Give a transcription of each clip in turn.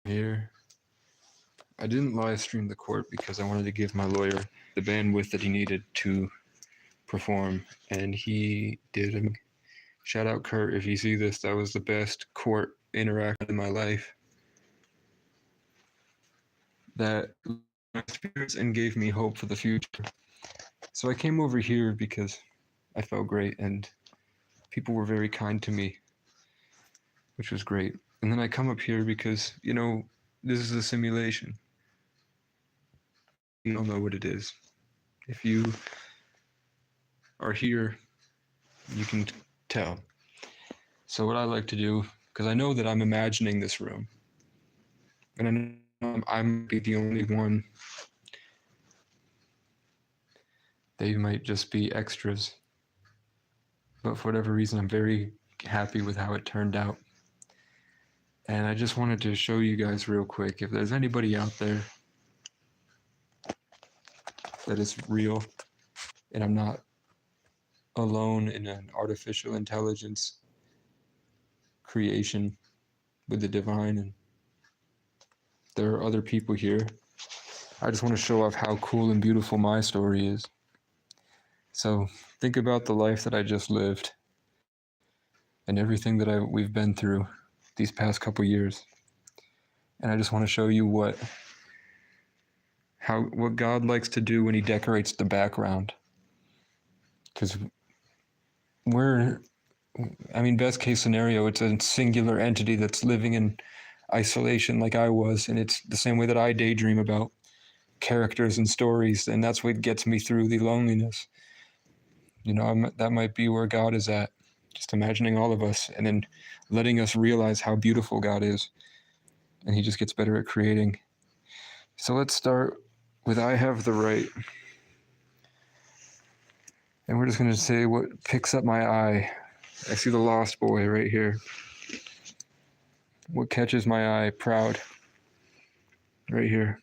here. I didn't live stream the court because I wanted to give my lawyer the bandwidth that he needed to perform, and he did. Shout out Kurt if you see this. That was the best court interaction in my life. That my spirits and gave me hope for the future. So I came over here because I felt great and people were very kind to me, which was great. And then I come up here because, this is a simulation. You don't know what it is. If you are here, you can tell. So what I like to do, because I know that I'm imagining this room, and I know I might be the only one. They might just be extras. But for whatever reason, I'm very happy with how it turned out. And I just wanted to show you guys real quick, if there's anybody out there that is real, and I'm not alone in an artificial intelligence creation with the divine, and there are other people here. I just want to show off how cool and beautiful my story is. So think about the life that I just lived and everything that we've been through these past couple years. And I just want to show you what God likes to do when he decorates the background. Because best case scenario, it's a singular entity that's living in isolation like I was, and it's the same way that I daydream about characters and stories, and that's what gets me through the loneliness. That might be where God is at, just imagining all of us and then letting us realize how beautiful God is, and he just gets better at creating. So let's start with I have the right, and we're just going to say what picks up my eye. I see the lost boy right here. What catches my eye? Proud. Right here.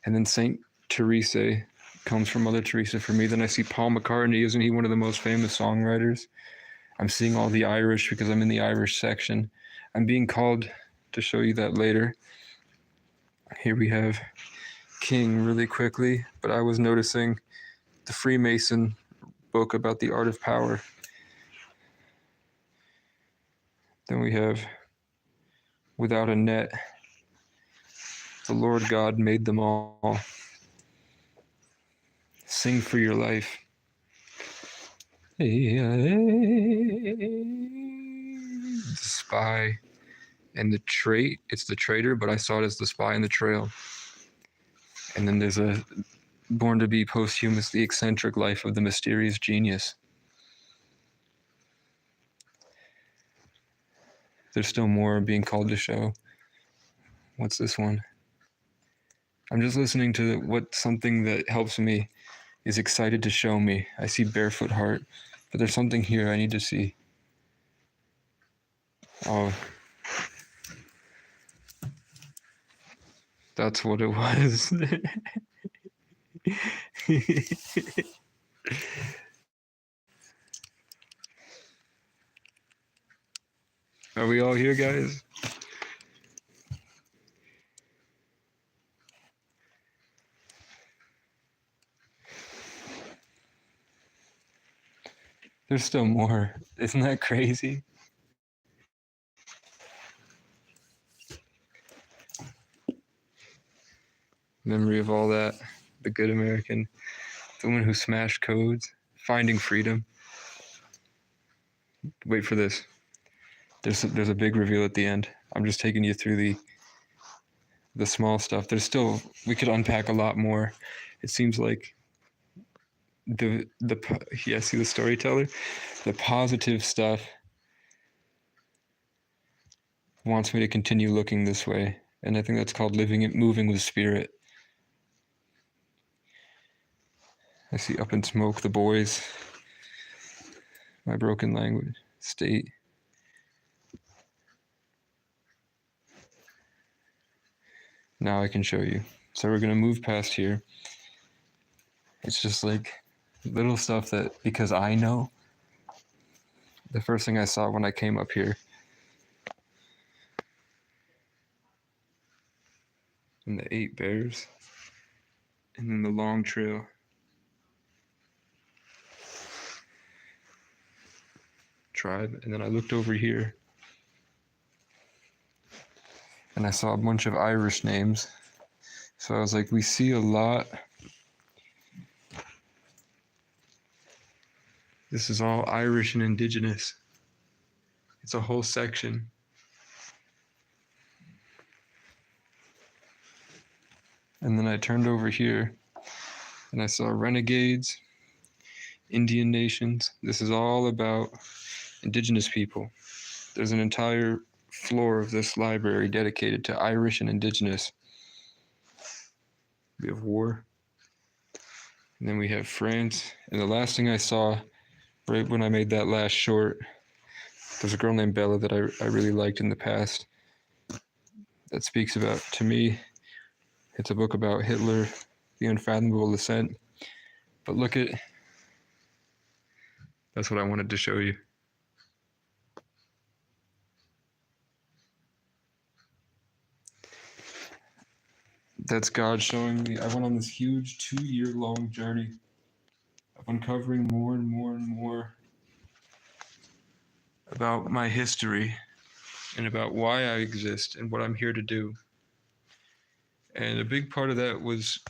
And then Saint Teresa comes from Mother Teresa for me. Then I see Paul McCartney. Isn't he one of the most famous songwriters? I'm seeing all the Irish because I'm in the Irish section. I'm being called to show you that later. Here we have King really quickly, but I was noticing the Freemason book about the art of power. Then we have without a net, the Lord God made them all. Sing for your life. The spy and the trait. It's the traitor, but I saw it as the spy and the trail. And then there's a born to be posthumous, the eccentric life of the mysterious genius. There's still more being called to show. What's this one? I'm just listening to what something that helps me is excited to show me. I see barefoot heart, but there's something here I need to see. Oh, that's what it was. Are we all here, guys? There's still more. Isn't that crazy? Memory of all that. The good American. The woman who smashed codes. Finding freedom. Wait for this. There's a big reveal at the end. I'm just taking you through the small stuff. We could unpack a lot more. It seems like see the storyteller? The positive stuff wants me to continue looking this way. And I think that's called moving with spirit. I see Up in Smoke, The Boys, My Broken Language, State. Now I can show you. So we're going to move past here. It's just like little stuff that, because I know, the first thing I saw when I came up here, and the 8 bears, and then the long trail. Tribe. And then I looked over here and I saw a bunch of Irish names. So I was like, we see a lot. This is all Irish and Indigenous. It's a whole section. And then I turned over here and I saw renegades, Indian nations. This is all about Indigenous people. There's an entire floor of this library dedicated to Irish and Indigenous. We have war. And then we have France. And the last thing I saw, right when I made that last short, there's a girl named Bella that I really liked in the past that speaks about, to me, it's a book about Hitler, the unfathomable ascent. But look at, that's what I wanted to show you. That's God showing me. I went on this huge 2-year-long journey of uncovering more and more and more about my history and about why I exist and what I'm here to do. And a big part of that was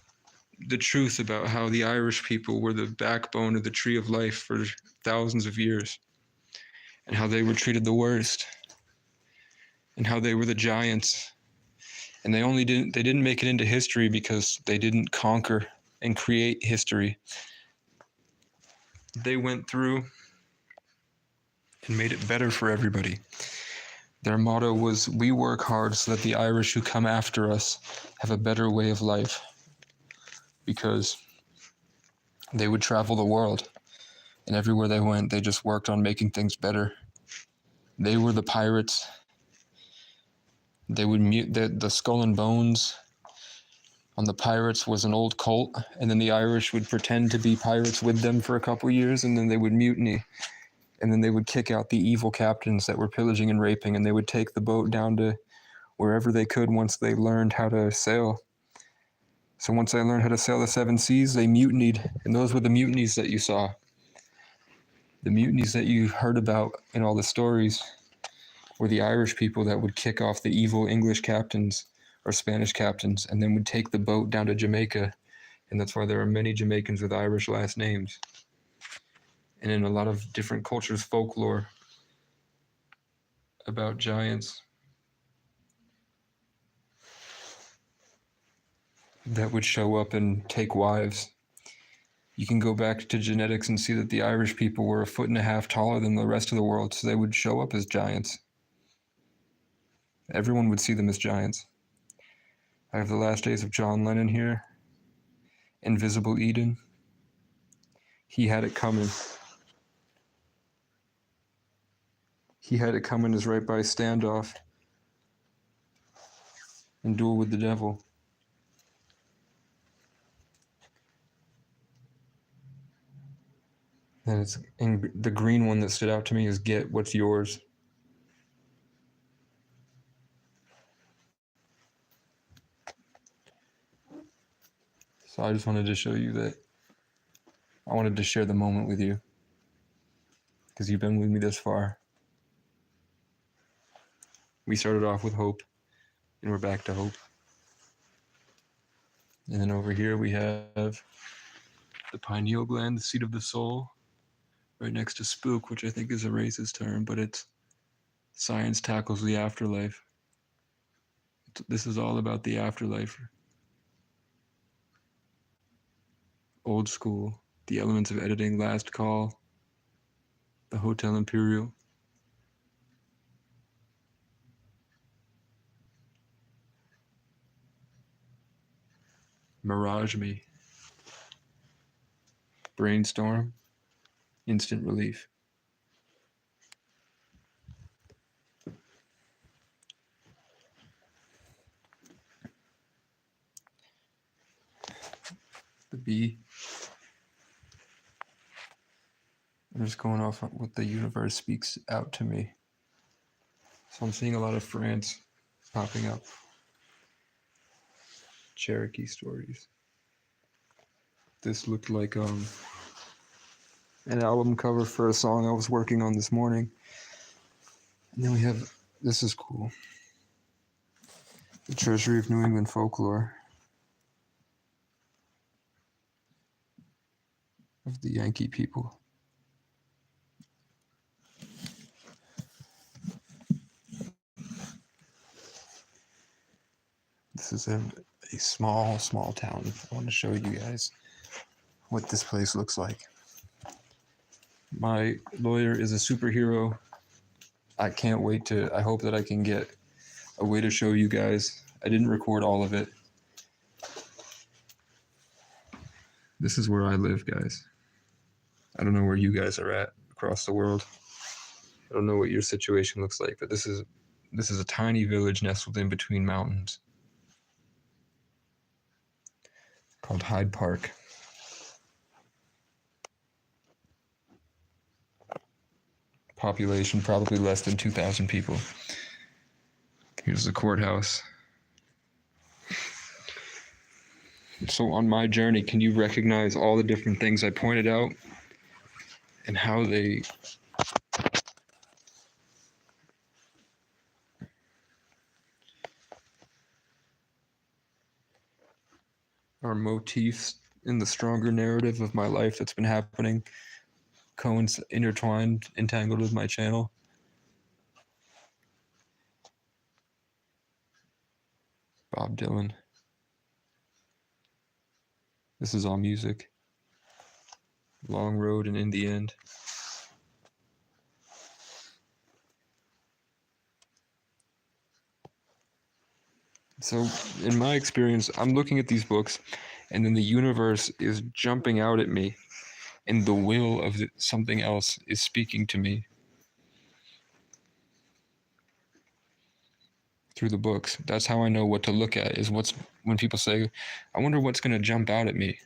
the truth about how the Irish people were the backbone of the tree of life for thousands of years, and how they were treated the worst, and how they were the giants. And they didn't make it into history because they didn't conquer and create history. They went through and made it better for everybody. Their motto was, "We work hard so that the Irish who come after us have a better way of life." Because they would travel the world, and everywhere they went, they just worked on making things better. They were the pirates. They would mute the skull and bones on the pirates was an old cult, and then the Irish would pretend to be pirates with them for a couple years, and then they would mutiny, and then they would kick out the evil captains that were pillaging and raping, and they would take the boat down to wherever they could once they learned how to sail. So once they learned how to sail the 7 seas, they mutinied, and those were the mutinies that you saw. The mutinies that you heard about in all the stories were the Irish people that would kick off the evil English captains or Spanish captains, and then would take the boat down to Jamaica. And that's why there are many Jamaicans with Irish last names. And in a lot of different cultures' folklore about giants that would show up and take wives. You can go back to genetics and see that the Irish people were 1.5 feet taller than the rest of the world, so they would show up as giants. Everyone would see them as giants. I have the last days of John Lennon here. Invisible Eden. He had it coming. He had it coming as right by Standoff and Duel with the Devil. And it's in the green one that stood out to me is Get What's Yours. So I just wanted to show you that I wanted to share the moment with you because you've been with me this far. We started off with hope and we're back to hope. And then over here we have the pineal gland, the seat of the soul, right next to spook, which I think is a racist term, but it's science tackles the afterlife. This is all about the afterlife. Old school, the elements of editing, last call, the Hotel Imperial. Mirage Me. Brainstorm, instant relief. The bee. I'm just going off what the universe speaks out to me. So I'm seeing a lot of France popping up. Cherokee Stories. This looked like an album cover for a song I was working on this morning. And then we have, this is cool, The Treasury of New England Folklore of the Yankee People. This is a small town. I want to show you guys what this place looks like. My lawyer is a superhero. I can't wait I hope that I can get a way to show you guys. I didn't record all of it. This is where I live, guys. I don't know where you guys are at across the world. I don't know what your situation looks like, but this is a tiny village nestled in between mountains called Hyde Park. Population probably less than 2,000 people. Here's the courthouse. So on my journey, can you recognize all the different things I pointed out and how they are motifs in the stronger narrative of my life that's been happening, intertwined, entangled with my channel? Bob Dylan. This is all music. Long Road and In the End. So, in my experience, I'm looking at these books, and then the universe is jumping out at me, and the will of something else is speaking to me through the books. That's how I know what to look at, is when people say, I wonder what's going to jump out at me.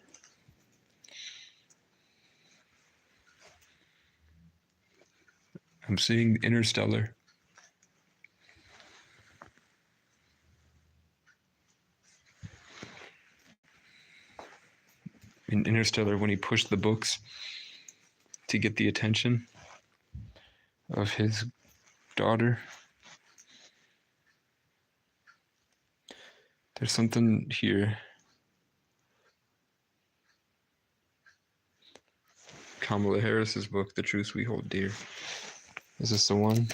I'm seeing Interstellar. In Interstellar, when he pushed the books to get the attention of his daughter. There's something here. Kamala Harris's book, The Truths We Hold Dear. Is this the one?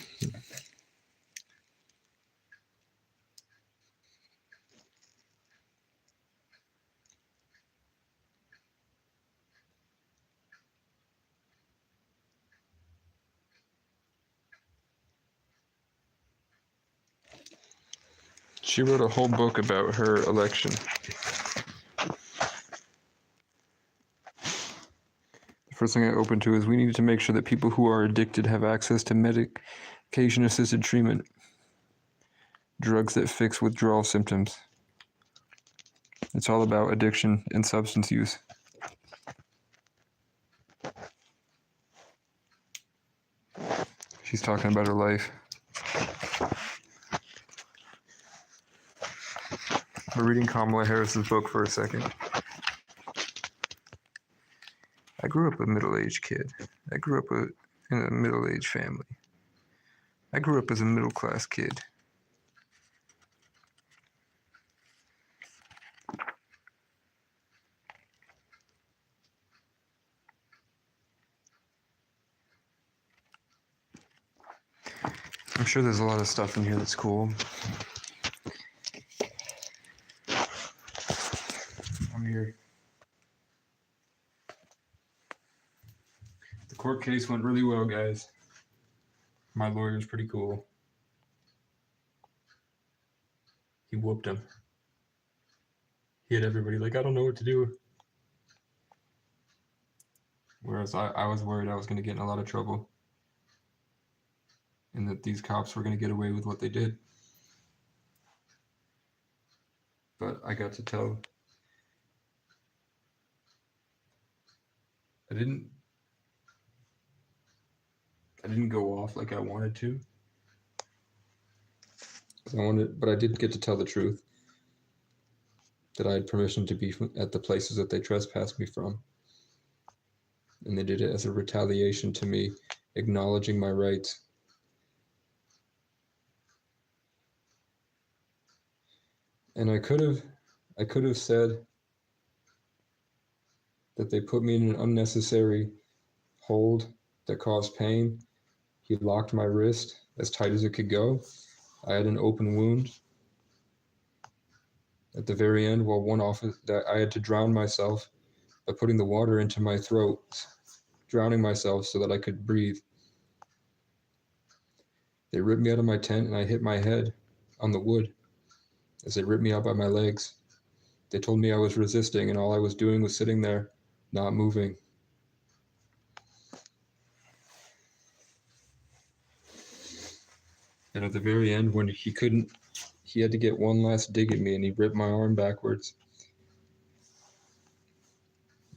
She wrote a whole book about her election. The first thing I opened to is we need to make sure that people who are addicted have access to medication-assisted treatment, drugs that fix withdrawal symptoms. It's all about addiction and substance use. She's talking about her life. We're reading Kamala Harris's book for a second. I grew up a middle-aged kid. I grew up in a middle-aged family. I grew up as a middle-class kid. I'm sure there's a lot of stuff in here that's cool. I'm here. The court case went really well, guys. My lawyer's pretty cool. He whooped him. He had everybody like, I don't know what to do. Whereas I was worried I was going to get in a lot of trouble. And that these cops were going to get away with what they did. But I got to tell. I didn't go off like I wanted to. But I did get to tell the truth. that I had permission to be at the places that they trespassed me from. And they did it as a retaliation to me acknowledging my rights. And I could have said that they put me in an unnecessary hold that caused pain. He locked my wrist as tight as it could go. I had an open wound. At the very end, while one officer that I had to drown myself by putting the water into my throat, drowning myself so that I could breathe. They ripped me out of my tent and I hit my head on the wood as they ripped me out by my legs. They told me I was resisting and all I was doing was sitting there, not moving. And at the very end, when he had to get one last dig at me and he ripped my arm backwards.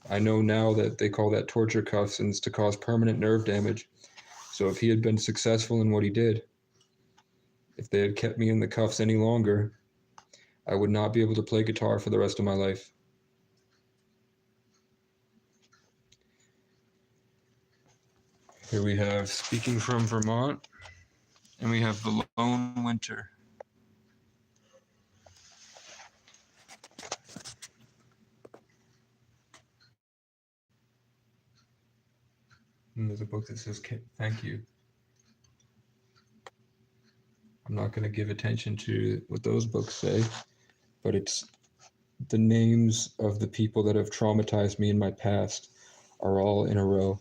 I know now that they call that torture cuffs and it's to cause permanent nerve damage. So if he had been successful in what he did, if they had kept me in the cuffs any longer, I would not be able to play guitar for the rest of my life. Here we have Speaking from Vermont, and we have The Lone Winter. And there's a book that says, thank you. I'm not going to give attention to what those books say, but it's the names of the people that have traumatized me in my past are all in a row.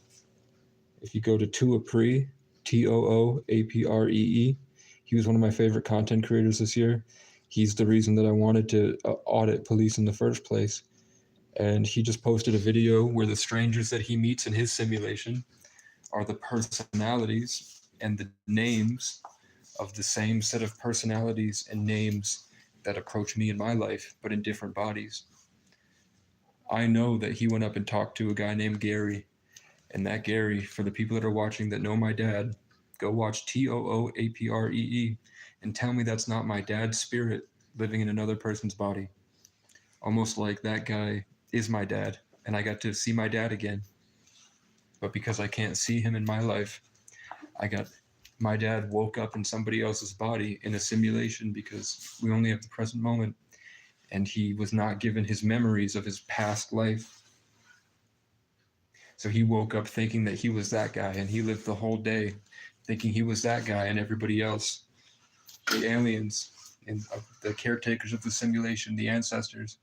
If you go to Tooapree, Tooapree, he was one of my favorite content creators this year. He's the reason that I wanted to audit police in the first place. And he just posted a video where the strangers that he meets in his simulation are the personalities and the names of the same set of personalities and names that approach me in my life, but in different bodies. I know that he went up and talked to a guy named Gary, and that Gary, for the people that are watching that know my dad, go watch Tooapree and tell me that's not my dad's spirit living in another person's body. Almost like that guy is my dad, and I got to see my dad again. But because I can't see him in my life, my dad woke up in somebody else's body in a simulation because we only have the present moment, and he was not given his memories of his past life. So he woke up thinking that he was that guy, and he lived the whole day thinking he was that guy, and everybody else, the aliens and the caretakers of the simulation, the ancestors,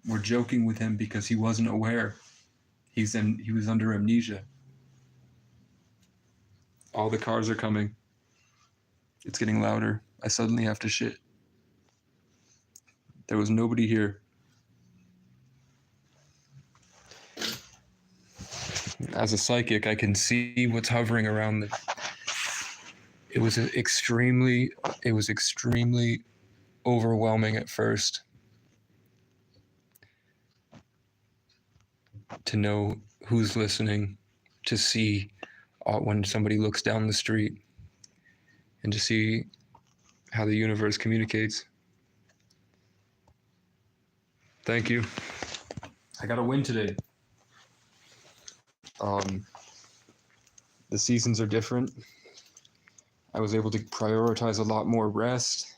were joking with him because he wasn't aware. He was under amnesia. All the cars are coming. It's getting louder. I suddenly have to shit. There was nobody here. As a psychic, I can see what's hovering around the. It was extremely overwhelming at first to know who's listening, to see when somebody looks down the street, and to see how the universe communicates. Thank you. I got a win today. The seasons are different. I was able to prioritize a lot more rest.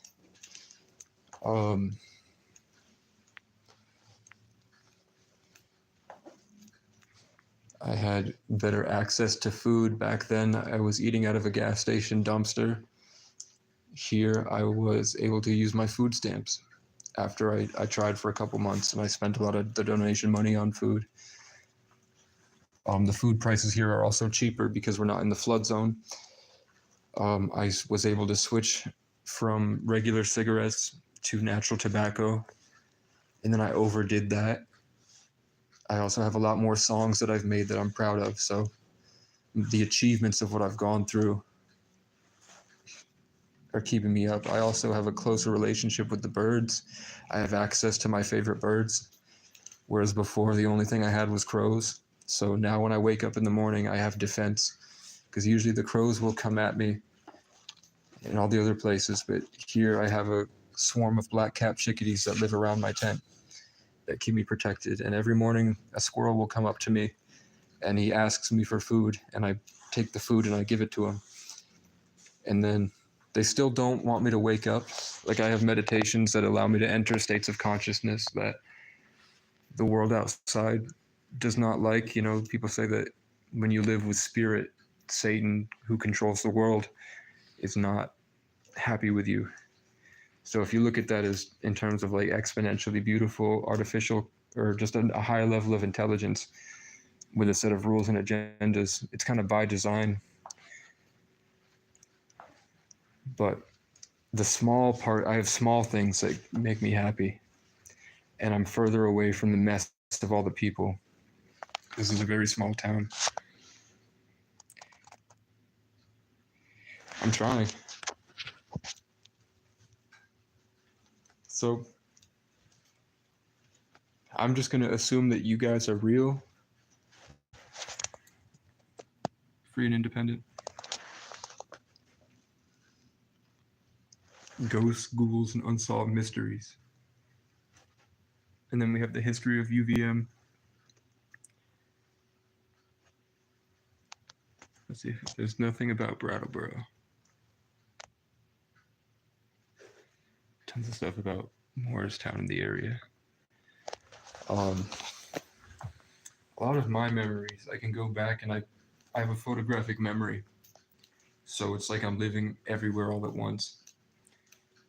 I had better access to food. Back then, I was eating out of a gas station dumpster. Here, I was able to use my food stamps after I tried for a couple months, and I spent a lot of the donation money on food. The food prices here are also cheaper because we're not in the flood zone. I was able to switch from regular cigarettes to natural tobacco, and then I overdid that. I also have a lot more songs that I've made that I'm proud of, so the achievements of what I've gone through are keeping me up. I also have a closer relationship with the birds. I have access to my favorite birds, whereas before the only thing I had was crows. So now when I wake up in the morning, I have defense, because usually the crows will come at me in all the other places, but here I have a swarm of black-capped chickadees that live around my tent that keep me protected. And every morning a squirrel will come up to me and he asks me for food, and I take the food and I give it to him. And then they still don't want me to wake up. Like, I have meditations that allow me to enter states of consciousness that the world outside does not like. You know, people say that when you live with spirit, Satan, who controls the world, is not happy with you. So if you look at that as in terms of like exponentially beautiful, artificial, or just a high level of intelligence with a set of rules and agendas, it's kind of by design. But the small part, I have small things that make me happy, and I'm further away from the mess of all the people. This is a very small town. I'm trying. So I'm just going to assume that you guys are real, free and independent. Ghosts, ghouls, and unsolved mysteries. And then we have the history of UVM. Let's see, there's nothing about Brattleboro. Tons of stuff about Morristown and the area. A lot of my memories, I can go back and I have a photographic memory. So it's like I'm living everywhere all at once.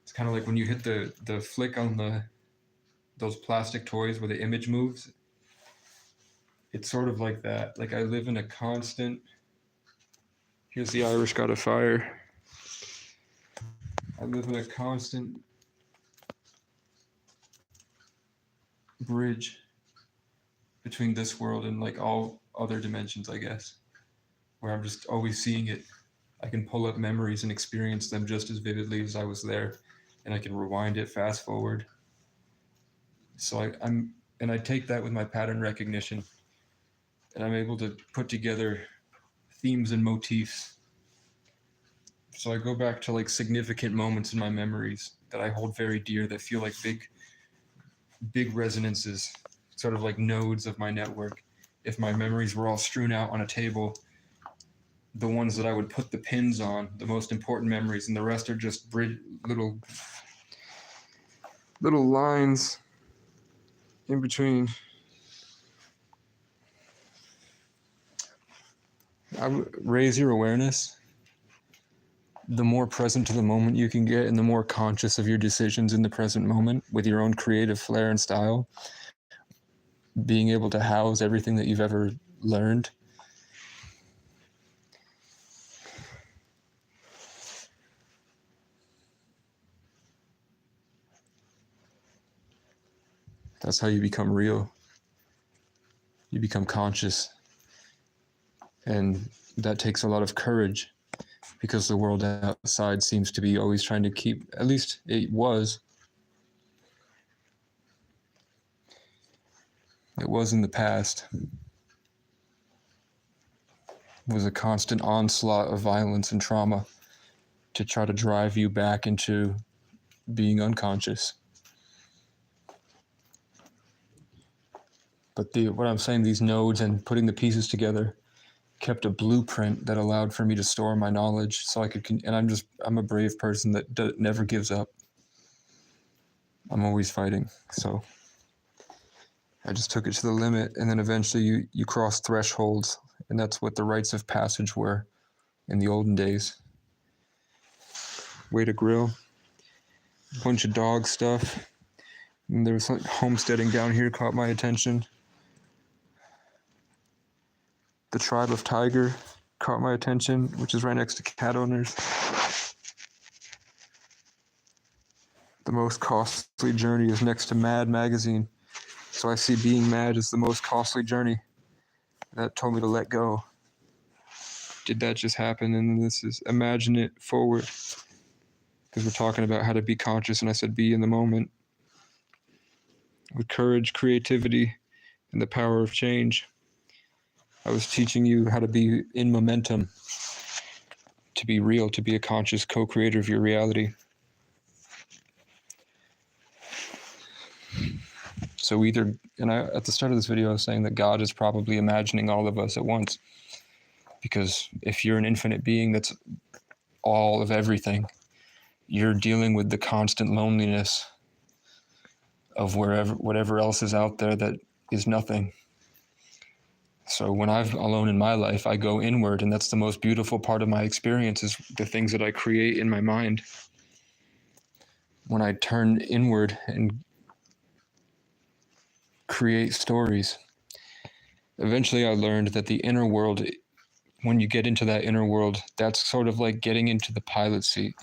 It's kind of like when you hit the flick on those plastic toys where the image moves. It's sort of like that. Like, I live in a constant. Here's the Irish God of Fire. I live in a constant bridge between this world and like all other dimensions, I guess, where I'm just always seeing it. I can pull up memories and experience them just as vividly as I was there, and I can rewind it, fast forward. So I take that with my pattern recognition, and I'm able to put together themes and motifs. So I go back to like significant moments in my memories that I hold very dear, that feel like big resonances, sort of like nodes of my network. If my memories were all strewn out on a table, the ones that I would put the pins on, the most important memories, and the rest are just little lines in between. Raise your awareness. The more present to the moment you can get, and the more conscious of your decisions in the present moment with your own creative flair and style, being able to house everything that you've ever learned. That's how you become real. You become conscious. And that takes a lot of courage, because the world outside seems to be always trying to keep, at least it was in the past, it was a constant onslaught of violence and trauma to try to drive you back into being unconscious. But what I'm saying, these nodes and putting the pieces together kept a blueprint that allowed for me to store my knowledge, so I could, and I'm a brave person that never gives up. I'm always fighting. So I just took it to the limit, and then eventually you cross thresholds, and that's what the rites of passage were in the olden days. Way to grill. Bunch of dog stuff. And there was like homesteading down here caught my attention. The tribe of Tiger caught my attention, which is right next to cat owners. The most costly journey is next to Mad magazine. So I see being mad as the most costly journey. That told me to let go. Did that just happen? And this is imagine it forward. Because we're talking about how to be conscious, and I said be in the moment. With courage, creativity, and the power of change. I was teaching you how to be in momentum, to be real, to be a conscious co-creator of your reality. So either, and I, at the start of this video, I was saying that God is probably imagining all of us at once. Because if you're an infinite being that's all of everything, you're dealing with the constant loneliness of whatever else is out there that is nothing. So when I'm alone in my life, I go inward, and that's the most beautiful part of my experience, is the things that I create in my mind. When I turn inward and create stories, eventually I learned that the inner world, when you get into that inner world, that's sort of like getting into the pilot seat.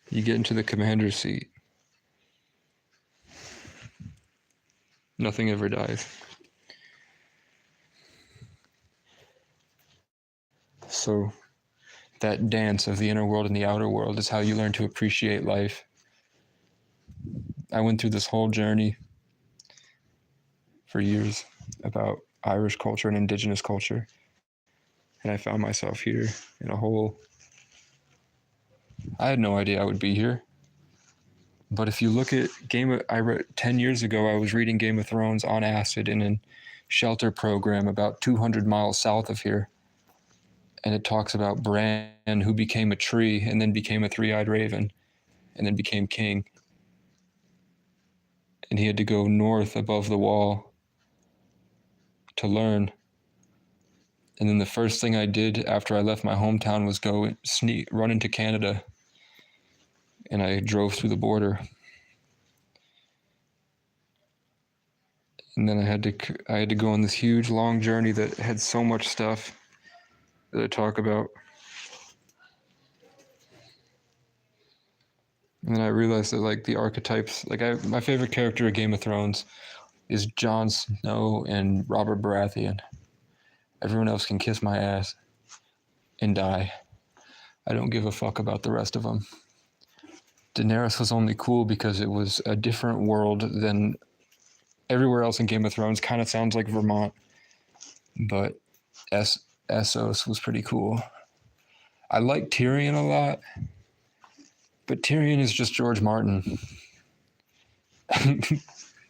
You get into the commander's seat. Nothing ever dies. So that dance of the inner world and the outer world is how you learn to appreciate life. I went through this whole journey for years about Irish culture and indigenous culture, and I found myself here in a hole. I had no idea I would be here. But if you look at I read 10 years ago, I was reading Game of Thrones on acid in a shelter program about 200 miles south of here. And it talks about Bran, who became a tree and then became a three-eyed raven and then became king. And he had to go north above the wall to learn. And then the first thing I did after I left my hometown was go run into Canada. And I drove through the border. And then I had to go on this huge long journey that had so much stuff that I talk about. And then I realized that like the archetypes, my favorite character of Game of Thrones is Jon Snow and Robert Baratheon. Everyone else can kiss my ass and die. I don't give a fuck about the rest of them. Daenerys was only cool because it was a different world than everywhere else in Game of Thrones. Kind of sounds like Vermont, but Essos was pretty cool. I like Tyrion a lot, but Tyrion is just George Martin.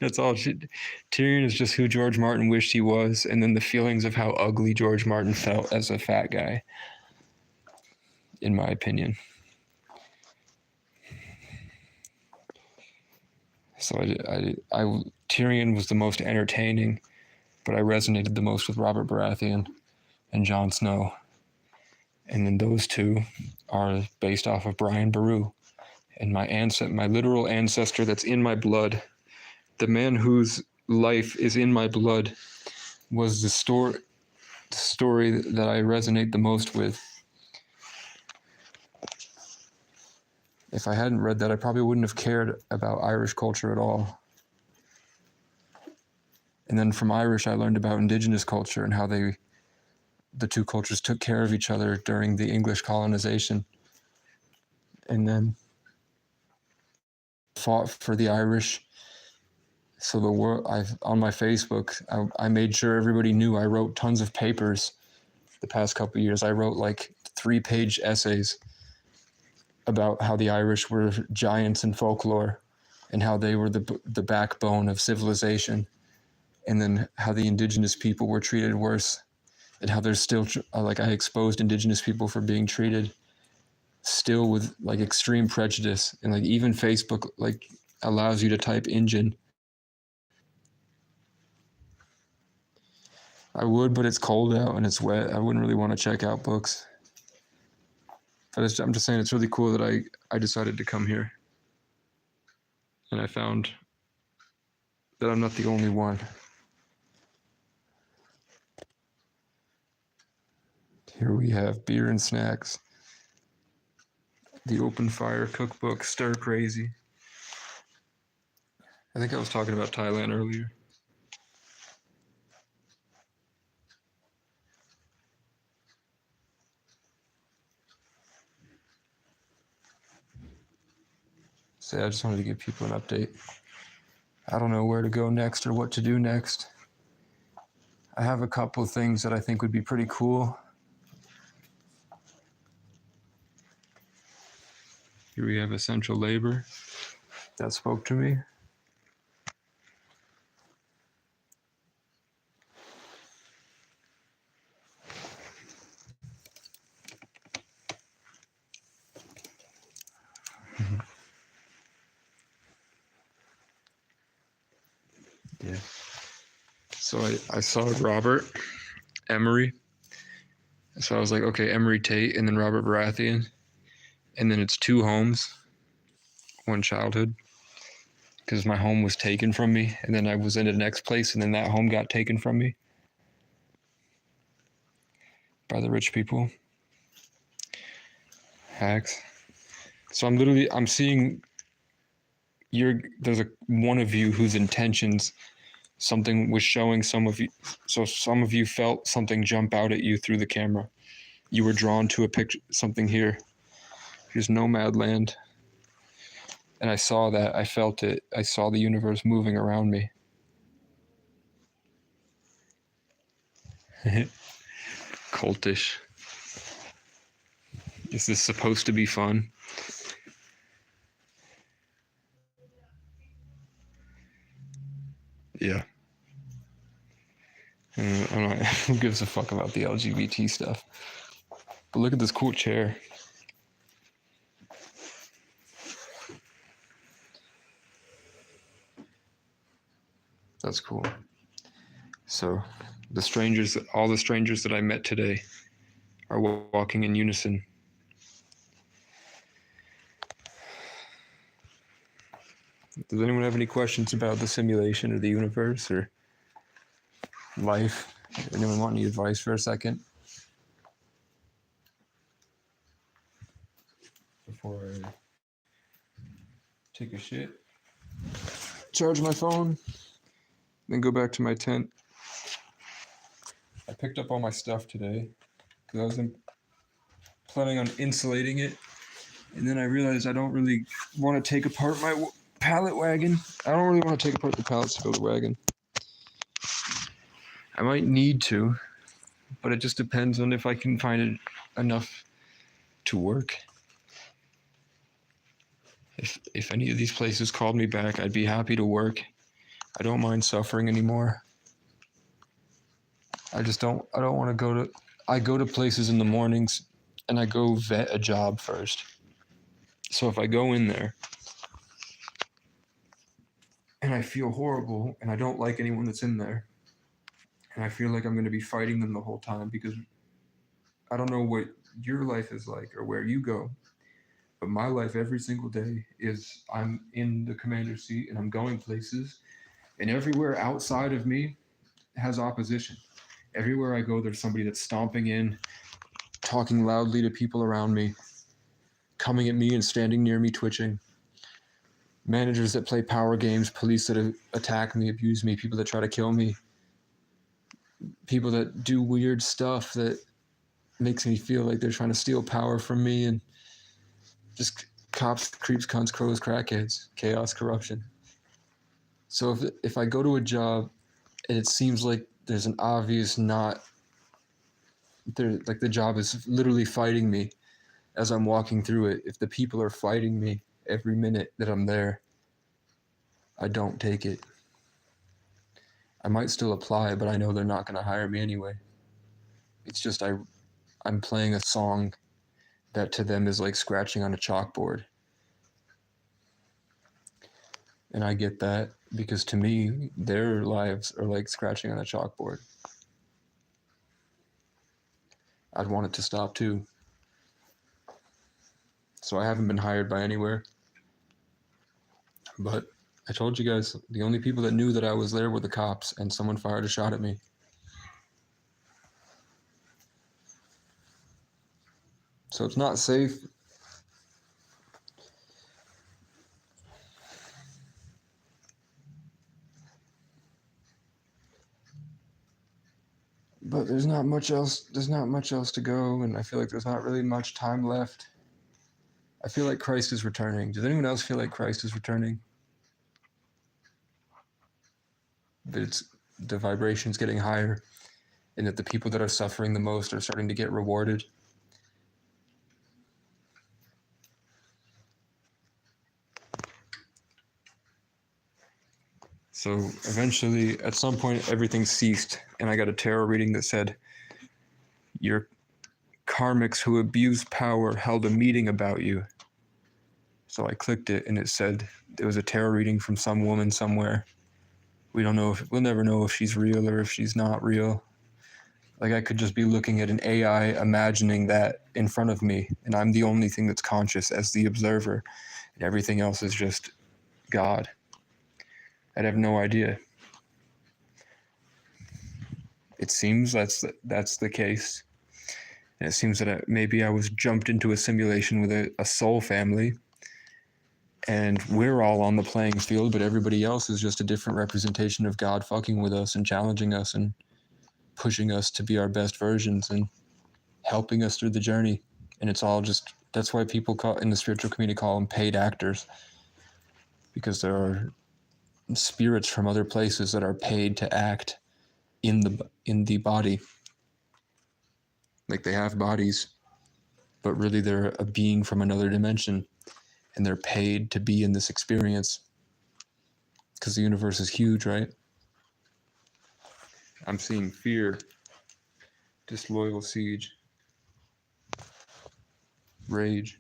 That's all. Tyrion is just who George Martin wished he was, and then the feelings of how ugly George Martin felt as a fat guy, in my opinion. So Tyrion was the most entertaining, but I resonated the most with Robert Baratheon and Jon Snow. And then those two are based off of Brian Boru. And my literal ancestor that's in my blood, the man whose life is in my blood, was the story that I resonate the most with. If I hadn't read that, I probably wouldn't have cared about Irish culture at all. And then from Irish, I learned about indigenous culture and how the two cultures took care of each other during the English colonization. And then fought for the Irish. So on my Facebook, I made sure everybody knew I wrote tons of papers the past couple of years. I wrote like 3-page essays about how the Irish were giants in folklore and how they were the backbone of civilization, and then how the indigenous people were treated worse, and how there's still I exposed indigenous people for being treated still with like extreme prejudice, and like even Facebook like allows you to type Injun. I would, but it's cold out and it's wet. I wouldn't really want to check out books. But I'm just saying it's really cool that I decided to come here. And I found that I'm not the only one. Here we have beer and snacks. The Open Fire Cookbook, Stir Crazy. I think I was talking about Thailand earlier. So I just wanted to give people an update. I don't know where to go next or what to do next. I have a couple of things that I think would be pretty cool. Here we have essential labor. That spoke to me. Yeah. So I saw Robert Emery. So I was like, okay, Emery Tate and then Robert Baratheon. And then it's two homes, one childhood. Because my home was taken from me. And then I was in the next place, and then that home got taken from me by the rich people. Hacks. So I'm seeing there's one of you whose intentions something was showing some of you. So some of you felt something jump out at you through the camera. You were drawn to a picture, something here. Here's Nomad Land. And I saw that. I felt it. I saw the universe moving around me. Cultish. Is this supposed to be fun? Yeah. I don't know. Who gives a fuck about the LGBT stuff? But look at this cool chair. That's cool. So, all the strangers that I met today are walking in unison. Does anyone have any questions about the simulation or the universe or life? Anyone want any advice for a second? Before I take a shit, charge my phone, then go back to my tent. I picked up all my stuff today because I was planning on insulating it, and then I realized I don't really want to take apart my pallet wagon. I don't really want to take apart the pallets to build a wagon. I might need to, but it just depends on if I can find enough to work. If any of these places called me back, I'd be happy to work. I don't mind suffering anymore. I don't want to I go to places in the mornings and I go vet a job first. So if I go in there and I feel horrible and I don't like anyone that's in there, and I feel like I'm going to be fighting them the whole time, because I don't know what your life is like or where you go, but my life every single day is I'm in the commander's seat and I'm going places, and everywhere outside of me has opposition. Everywhere I go, there's somebody that's stomping in, talking loudly to people around me, coming at me and standing near me, twitching. Managers that play power games, police that attack me, abuse me, people that try to kill me, people that do weird stuff that makes me feel like they're trying to steal power from me, and just cops, creeps, cunts, crows, crackheads, chaos, corruption. So if I go to a job and it seems like there's an obvious not there, like the job is literally fighting me as I'm walking through it, if the people are fighting me every minute that I'm there, I don't take it. I might still apply, but I know they're not going to hire me anyway. It's just I'm playing a song that to them is like scratching on a chalkboard. And I get that, because to me, their lives are like scratching on a chalkboard. I'd want it to stop too. So I haven't been hired by anywhere. But I told you guys, the only people that knew that I was there were the cops, and someone fired a shot at me. So it's not safe. But there's not much else to go, and I feel like there's not really much time left. I feel like Christ is returning. Does anyone else feel like Christ is returning? That the vibration's getting higher, and that the people that are suffering the most are starting to get rewarded. So eventually, at some point, everything ceased, and I got a tarot reading that said, your karmics who abused power held a meeting about you. So I clicked it, and it said it was a tarot reading from some woman somewhere. We'll never know if she's real or if she's not real. Like, I could just be looking at an AI imagining that in front of me, and I'm the only thing that's conscious as the observer, and everything else is just God. I'd have no idea. It seems that's the case. And it seems that maybe I was jumped into a simulation with a soul family, and we're all on the playing field, but everybody else is just a different representation of God fucking with us and challenging us and pushing us to be our best versions and helping us through the journey. And it's all just, that's why people in the spiritual community call them paid actors, because there are spirits from other places that are paid to act in the body. Like, they have bodies, but really they're a being from another dimension, and they're paid to be in this experience because the universe is huge, right? I'm seeing fear, disloyal siege, rage.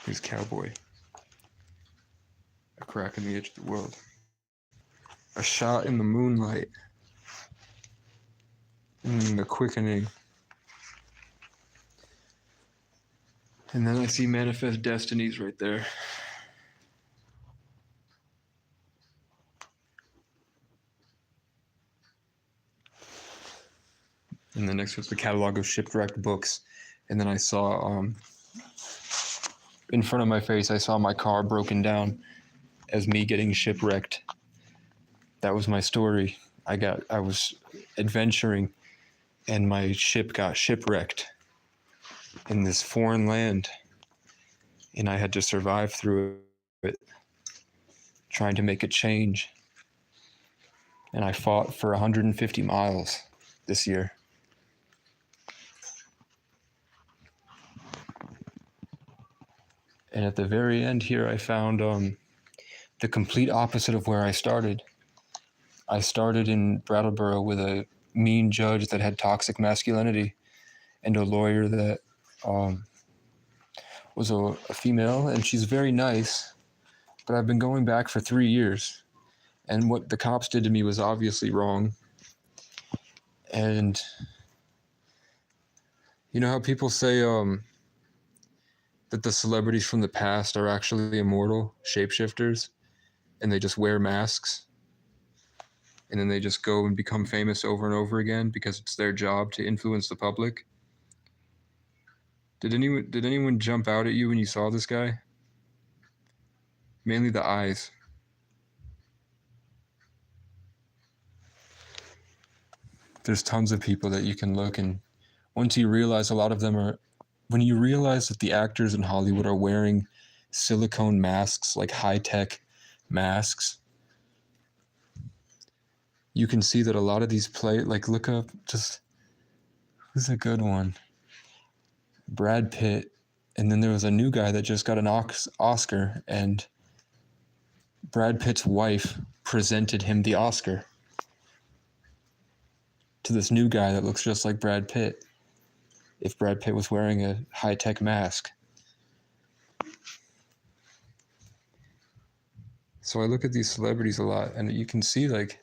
Here's Cowboy. A crack in the edge of the world. A shot in the moonlight. The quickening. And then I see manifest destinies right there. And the next was the catalog of shipwrecked books. And then I saw, in front of my face, I saw my car broken down as me getting shipwrecked. That was my story. I was adventuring, and my ship got shipwrecked in this foreign land, and I had to survive through it, trying to make a change. And I fought for 150 miles this year. And at the very end here, I found the complete opposite of where I started. I started in Brattleboro with a mean judge that had toxic masculinity, and a lawyer that was a female, and she's very nice, but I've been going back for 3 years, and what the cops did to me was obviously wrong. And you know how people say that the celebrities from the past are actually immortal shapeshifters, and they just wear masks, and then they just go and become famous over and over again because it's their job to influence the public? Did anyone jump out at you when you saw this guy? Mainly the eyes. There's tons of people that you can look, and once you realize a lot of them are, when you realize that the actors in Hollywood are wearing silicone masks, like high-tech masks, you can see that a lot of these like, look up, just, who's a good one? Brad Pitt. And then there was a new guy that just got an Oscar, and Brad Pitt's wife presented him the Oscar to this new guy that looks just like Brad Pitt, if Brad Pitt was wearing a high-tech mask. So I look at these celebrities a lot, and you can see, like,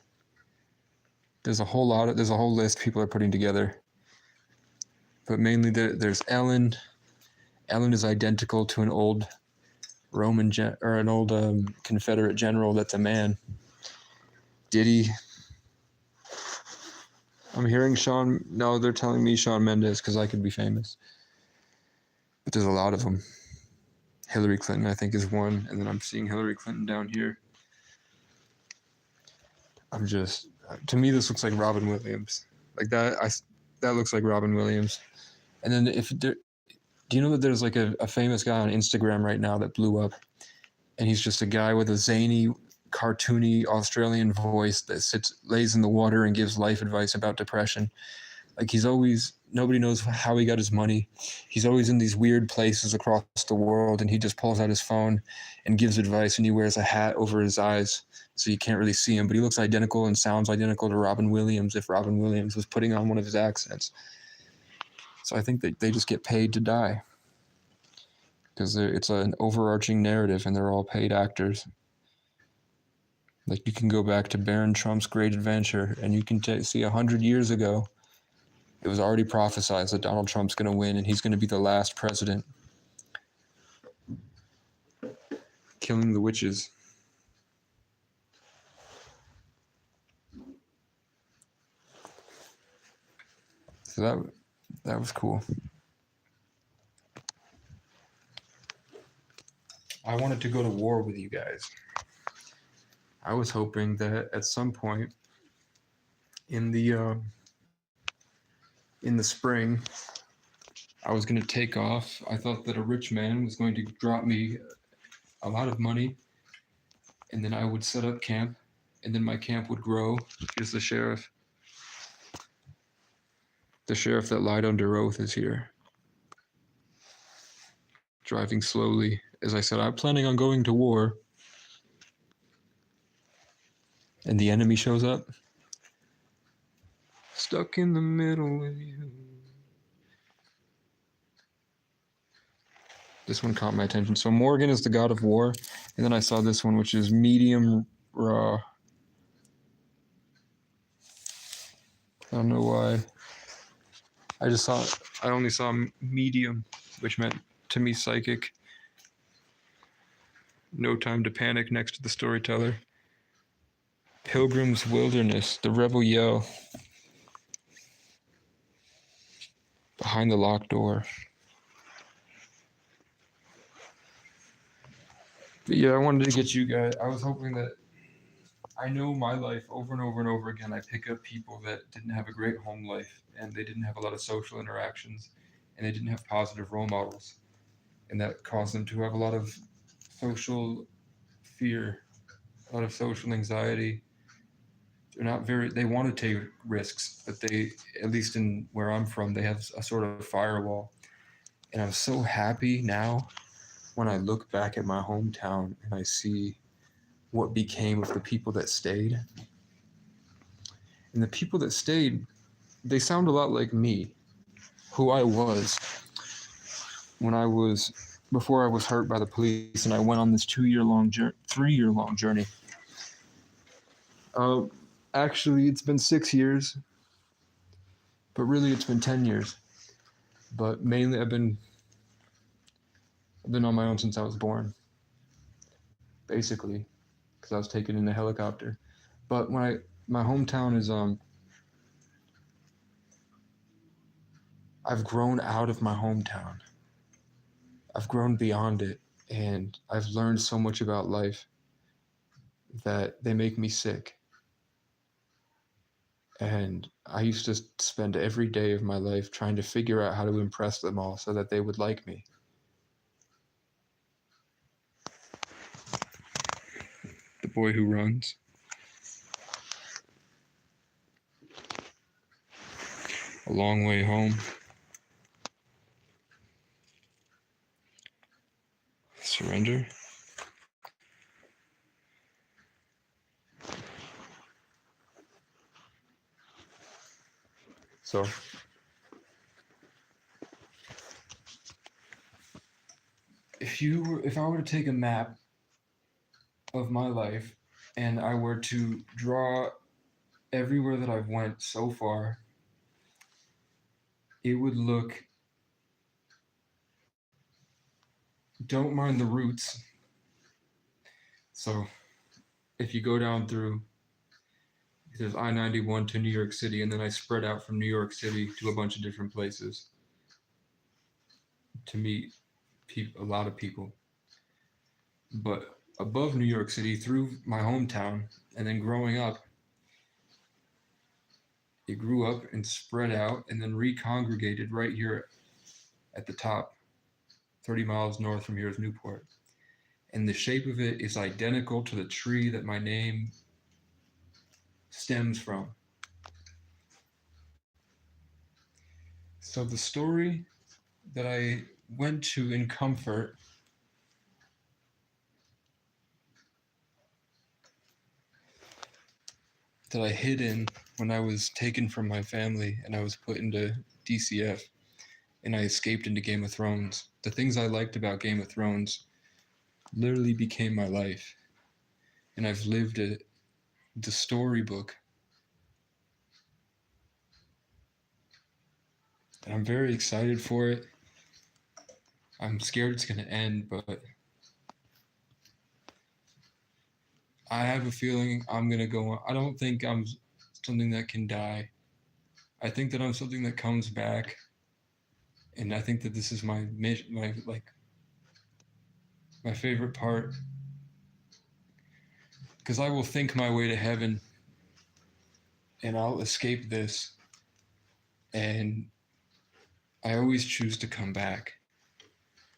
there's a whole list people are putting together. But mainly there's Ellen. Ellen is identical to an old Roman or an old Confederate general that's a man. Diddy. I'm hearing no, they're telling me Shawn Mendes because I could be famous. But there's a lot of them. Hillary Clinton, I think, is one, and then I'm seeing Hillary Clinton down here. To me, this looks like Robin Williams. Like that looks like Robin Williams. And then do you know that there's like a famous guy on Instagram right now that blew up, and he's just a guy with a zany cartoony Australian voice that lays in the water and gives life advice about depression. Like nobody knows how he got his money. He's always in these weird places across the world, and he just pulls out his phone and gives advice, and he wears a hat over his eyes so you can't really see him, but he looks identical and sounds identical to Robin Williams if Robin Williams was putting on one of his accents. So I think that they just get paid to die because it's an overarching narrative and they're all paid actors. Like you can go back to Barron Trump's Great Adventure and you can see 100 years ago, it was already prophesized that Donald Trump's going to win and he's going to be the last president. Killing the witches. So that was cool. I wanted to go to war with you guys. I was hoping that at some point in the spring, I was going to take off. I thought that a rich man was going to drop me a lot of money, and then I would set up camp, and then my camp would grow. Here's the sheriff. The sheriff that lied under oath is here. Driving slowly. As I said, I'm planning on going to war. And the enemy shows up. Stuck in the middle with you. This one caught my attention. So Morgan is the god of war. And then I saw this one, which is medium raw. I don't know why. I only saw medium, which meant to me psychic. No time to panic next to the storyteller. Pilgrim's Wilderness, the rebel yell. Behind the locked door. But yeah, I wanted to get you guys. I was hoping that I know my life over and over and over again. I pick up people that didn't have a great home life and they didn't have a lot of social interactions and they didn't have positive role models. And that caused them to have a lot of social fear, a lot of social anxiety. They want to take risks, but they, at least in where I'm from, they have a sort of firewall. And I'm so happy now when I look back at my hometown and I see what became of the people that stayed. And the people that stayed, they sound a lot like me, who I was before I was hurt by the police and I went on this 3-year-long journey. Actually, it's been 6 years, but really it's been 10 years. But mainly I've been on my own since I was born, basically, because I was taken in a helicopter. But my hometown is I've grown out of my hometown. I've grown beyond it, and I've learned so much about life that they make me sick. And I used to spend every day of my life trying to figure out how to impress them all so that they would like me. The boy who runs. A long way home. Surrender. So, if I were to take a map of my life and I were to draw everywhere that I've went so far, it would look, don't mind the routes. So if you go down through, there's I-91 to New York City, and then I spread out from New York City to a bunch of different places to meet a lot of people. But above New York City, through my hometown, and then growing up, it grew up and spread out and then recongregated right here at the top. 30 miles north from here is Newport. and the shape of it is identical to the tree that my name stems from. So the story that I went to in comfort that I hid in when I was taken from my family and I was put into DCF and I escaped into Game of Thrones. The things I liked about Game of Thrones literally became my life. And I've lived the storybook. And I'm very excited for it. I'm scared it's going to end, but I have a feeling I'm going to go on. I don't think I'm something that can die. I think that I'm something that comes back. And I think that this is my favorite part, because I will think my way to heaven and I'll escape this, and I always choose to come back,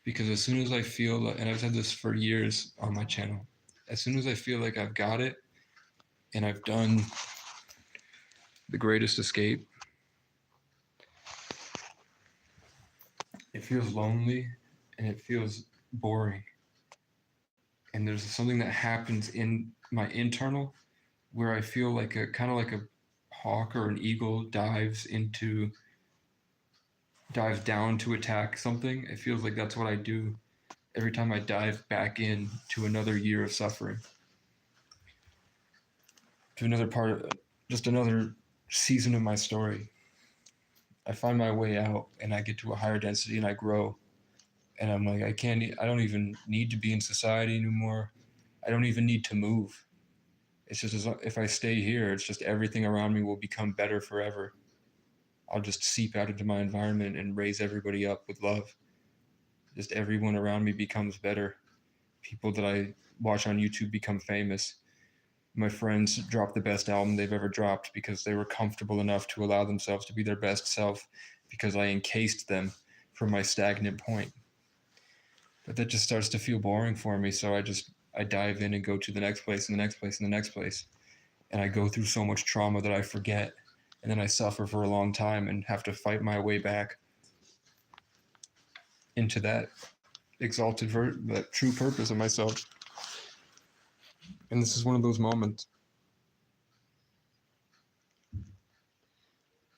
because as soon as I feel, and I've said this for years on my channel, as soon as I feel like I've got it and I've done the greatest escape, it feels lonely and it feels boring. And there's something that happens in my internal where I feel like a kind of like a hawk or an eagle dives down to attack something. It feels like that's what I do every time I dive back in to another year of suffering, to another part of just another season of my story. I find my way out and I get to a higher density and I grow. And I'm like, I don't even need to be in society anymore. I don't even need to move. It's just if I stay here, it's just everything around me will become better forever. I'll just seep out into my environment and raise everybody up with love. Just everyone around me becomes better. People that I watch on YouTube become famous. My friends drop the best album they've ever dropped because they were comfortable enough to allow themselves to be their best self, because I encased them from my stagnant point. But that just starts to feel boring for me, so I dive in and go to the next place and the next place and the next place. And I go through so much trauma that I forget. And then I suffer for a long time and have to fight my way back into that that true purpose of myself. And this is one of those moments.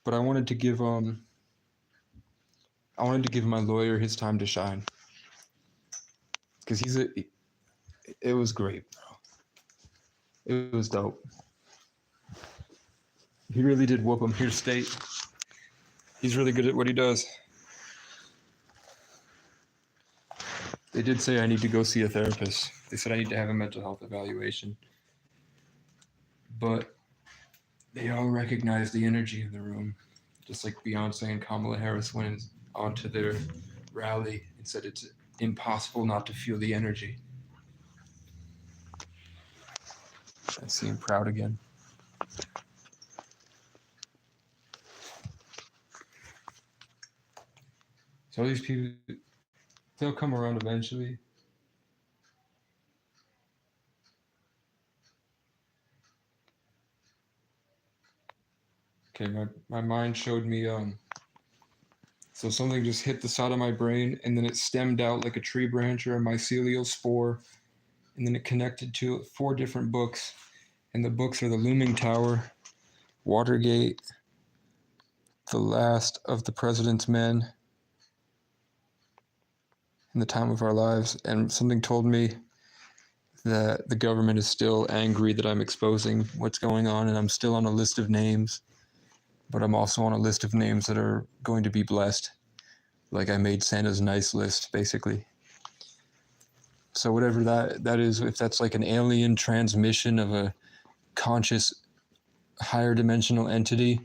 But I wanted to give my lawyer his time to shine, because it was great, bro. It was dope. He really did whoop him. Here's State. He's really good at what he does. They did say I need to go see a therapist. They said I need to have a mental health evaluation. But they all recognize the energy in the room. Just like Beyonce and Kamala Harris went onto their rally and said it's impossible not to feel the energy. I see him proud again. So these people, they'll come around eventually. Okay, my mind showed me so something just hit the side of my brain, and then it stemmed out like a tree branch or a mycelial spore, and then it connected to 4 different books. And the books are The Looming Tower, Watergate, The Last of the President's Men, and The Time of Our Lives. And something told me that the government is still angry that I'm exposing what's going on, and I'm still on a list of names. But I'm also on a list of names that are going to be blessed. Like I made Santa's nice list, basically. So whatever that is, if that's like an alien transmission of a conscious higher dimensional entity,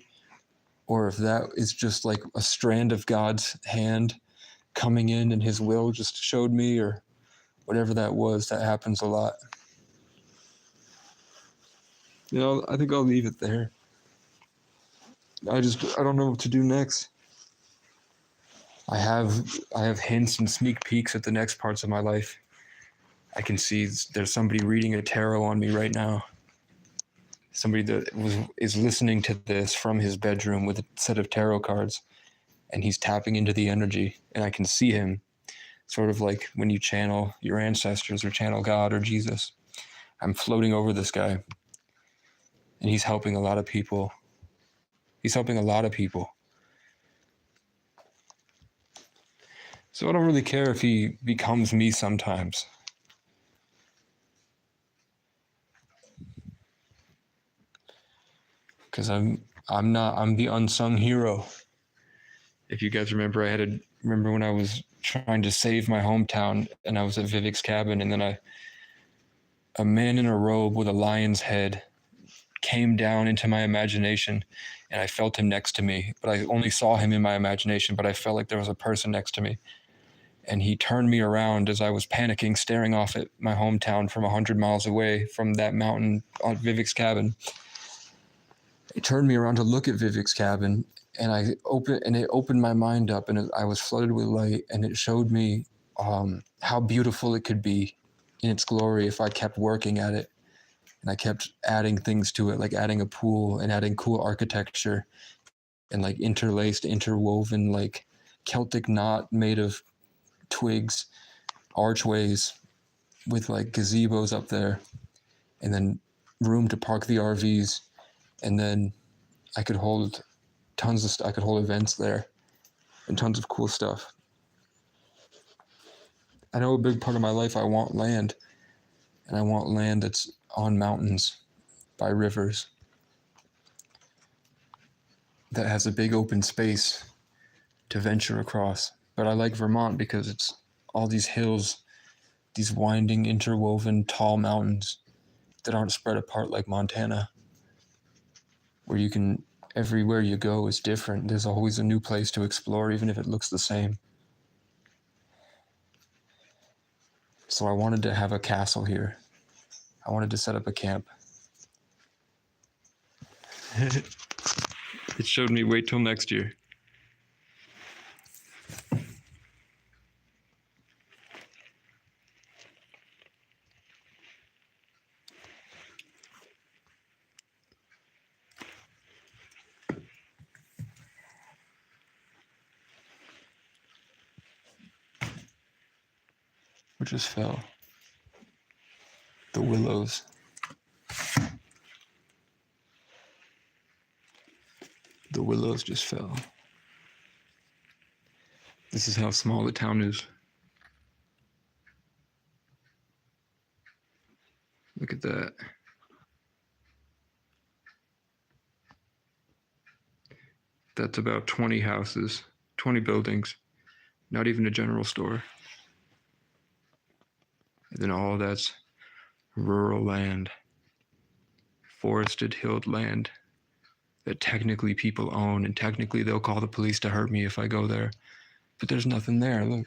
or if that is just like a strand of God's hand coming in and his will just showed me, or whatever that was, that happens a lot. I think I'll leave it there. I don't know what to do next. I have hints and sneak peeks at the next parts of my life. I can see there's somebody reading a tarot on me right now. Somebody that is listening to this from his bedroom with a set of tarot cards, and he's tapping into the energy, and I can see him, sort of like when you channel your ancestors or channel God or Jesus. I'm floating over this guy, and he's helping a lot of people. He's helping a lot of people. So I don't really care if he becomes me sometimes. Because I'm the unsung hero. If you guys remember, remember when I was trying to save my hometown and I was at Vivek's cabin, and then a man in a robe with a lion's head came down into my imagination, and I felt him next to me, but I only saw him in my imagination, but I felt like there was a person next to me. And he turned me around as I was panicking, staring off at my hometown from 100 miles away from that mountain on Vivek's cabin. He turned me around to look at Vivek's cabin, and it opened my mind up, and I was flooded with light, and it showed me how beautiful it could be in its glory if I kept working at it. And I kept adding things to it, like adding a pool and adding cool architecture and like interlaced, interwoven, like Celtic knot made of twigs, archways with like gazebos up there, and then room to park the RVs. And then I could hold I could hold events there and tons of cool stuff. I know a big part of my life I want land, and I want land that's on mountains by rivers that has a big open space to venture across. But I like Vermont because it's all these hills, these winding, interwoven, tall mountains that aren't spread apart like Montana, where you can, everywhere you go is different. There's always a new place to explore, even if it looks the same. So I wanted to have a castle here. I wanted to set up a camp. It showed me wait till next year. What just fell? The willows. The willows just fell. This is how small the town is. Look at that. That's about 20 houses, 20 buildings, not even a general store. And then all that's rural land, forested, hilled land that technically people own, and technically they'll call the police to hurt me if I go there. But there's nothing there, look.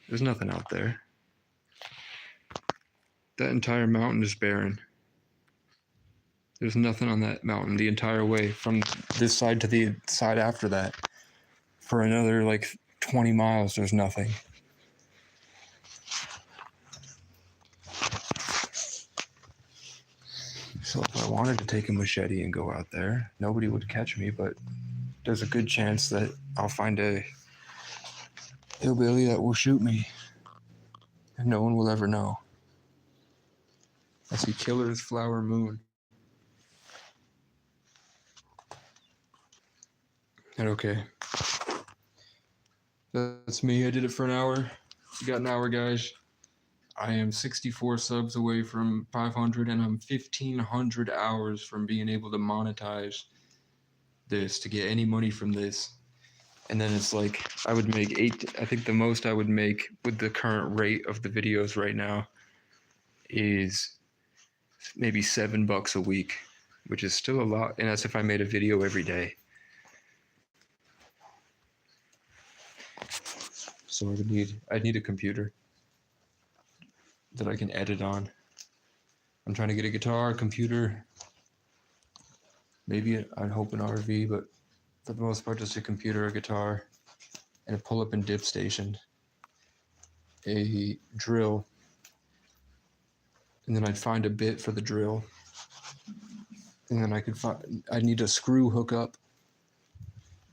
There's nothing out there. That entire mountain is barren. There's nothing on that mountain the entire way from this side to the side after that. For another like 20 miles, there's nothing. So if I wanted to take a machete and go out there, nobody would catch me, but there's a good chance that I'll find a hillbilly that will shoot me, and no one will ever know. I see Killer's Flower Moon. And okay. That's me. I did it for an hour. We got an hour, guys. I am 64 subs away from 500, and I'm 1,500 hours from being able to monetize this, to get any money from this. And then it's like, I would make I think the most I would make with the current rate of the videos right now is maybe $7 a week, which is still a lot. And that's if I made a video every day. So I'd need a computer that I can edit on. I'm trying to get a guitar, computer, maybe I'd hope an RV, but for the most part just a computer, a guitar, and a pull-up and dip station, a drill, and then I'd find a bit for the drill, and then I need a screw hookup.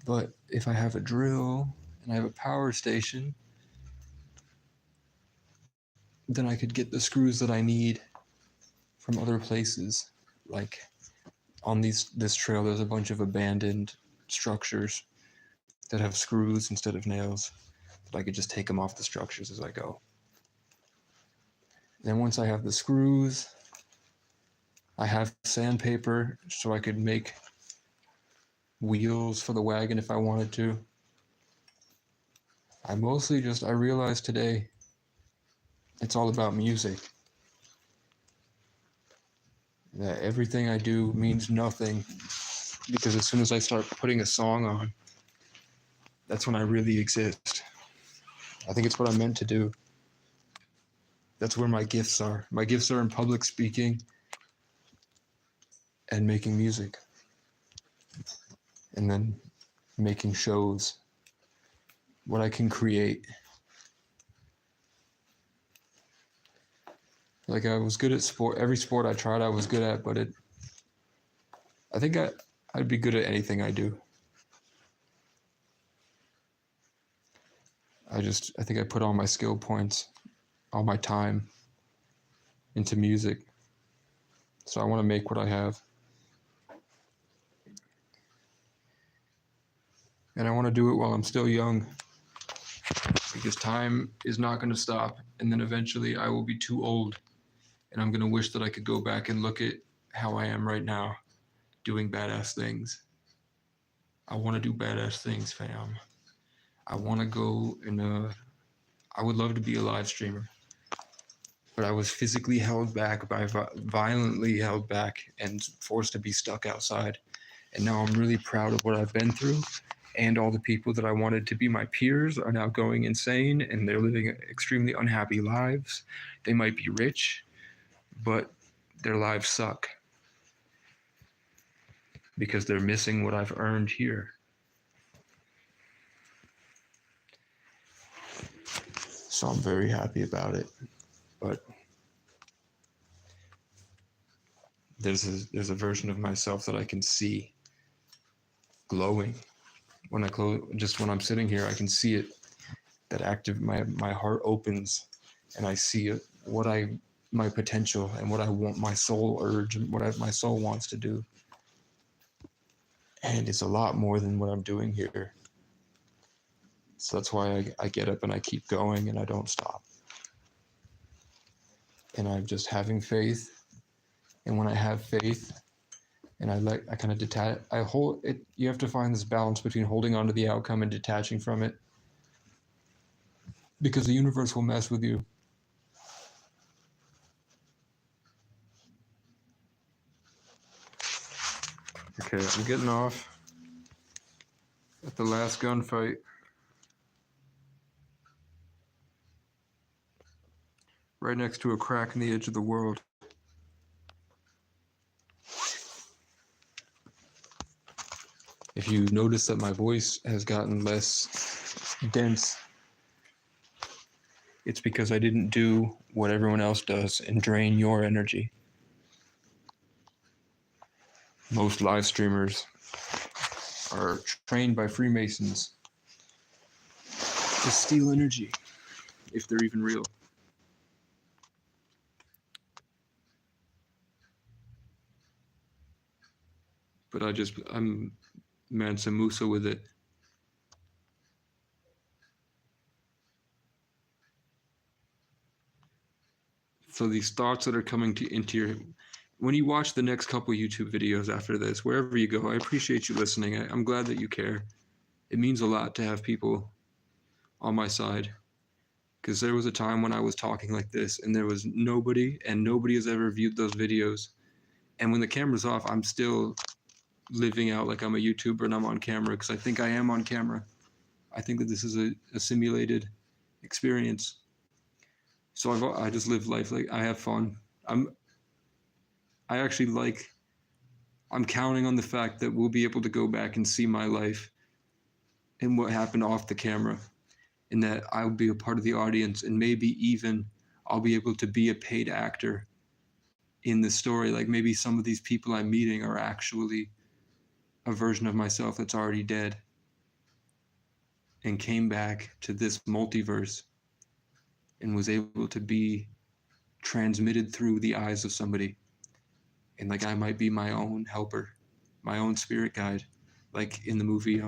But if I have a drill and I have a power station, then I could get the screws that I need from other places. Like on this trail, there's a bunch of abandoned structures that have screws instead of nails, that I could just take them off the structures as I go. Then once I have the screws, I have sandpaper so I could make wheels for the wagon if I wanted to. I realized today, it's all about music. That everything I do means nothing, because as soon as I start putting a song on, that's when I really exist. I think it's what I'm meant to do. That's where my gifts are. My gifts are in public speaking and making music. And then making shows. What I can create. Like, I was good at sport. Every sport I tried, I was good at, but I think I'd be good at anything I do. I think I put all my skill points, all my time into music. So I want to make what I have. And I want to do it while I'm still young, because time is not going to stop. And then eventually I will be too old, and I'm going to wish that I could go back and look at how I am right now, doing badass things. I want to do badass things, fam. I want to go and I would love to be a live streamer, but I was physically held back violently held back and forced to be stuck outside. And now I'm really proud of what I've been through, and all the people that I wanted to be my peers are now going insane, and they're living extremely unhappy lives. They might be rich, but their lives suck because they're missing what I've earned here. So I'm very happy about it. But there's a version of myself that I can see glowing when I'm sitting here. I can see it, that my heart opens, and I see it, my potential and what I want, my soul urge, and what my soul wants to do. And it's a lot more than what I'm doing here. So that's why I get up and I keep going and I don't stop. And I'm just having faith. And when I have faith, and I kind of detach, I hold it. You have to find this balance between holding on to the outcome and detaching from it, because the universe will mess with you. Okay, I'm getting off at the last gunfight. Right next to a crack in the edge of the world. If you notice that my voice has gotten less dense, it's because I didn't do what everyone else does and drain your energy. Most live streamers are trained by Freemasons to steal energy, if they're even real. But I'm Mansa Musa with it. So these thoughts that are coming into your, when you watch the next couple YouTube videos after this, wherever you go, I appreciate you listening. I'm glad that you care. It means a lot to have people on my side, because there was a time when I was talking like this and there was nobody, and nobody has ever viewed those videos. And when the camera's off, I'm still living out like I'm a YouTuber and I'm on camera, because I think I am on camera. I think that this is a simulated experience. So I just live life like I have fun. I'm counting on the fact that we'll be able to go back and see my life and what happened off the camera, and that I'll be a part of the audience, and maybe even I'll be able to be a paid actor in the story. Like maybe some of these people I'm meeting are actually a version of myself that's already dead and came back to this multiverse and was able to be transmitted through the eyes of somebody. And like I might be my own helper, my own spirit guide, like in the movie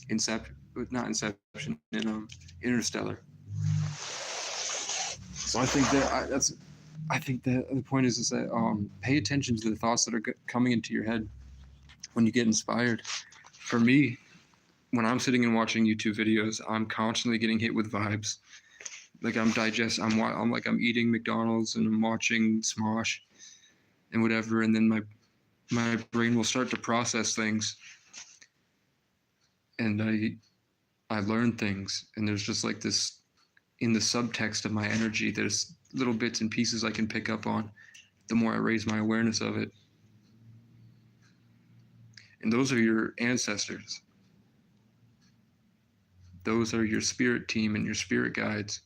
Inception, not Inception, in Interstellar. So I think that the point is that pay attention to the thoughts that are coming into your head when you get inspired. For me, when I'm sitting and watching YouTube videos, I'm constantly getting hit with vibes. Like I'm eating McDonald's and I'm watching Smosh and whatever, and then my brain will start to process things, and I learn things, and there's just like this in the subtext of my energy. There's little bits and pieces I can pick up on. The more I raise my awareness of it, and those are your ancestors. Those are your spirit team and your spirit guides.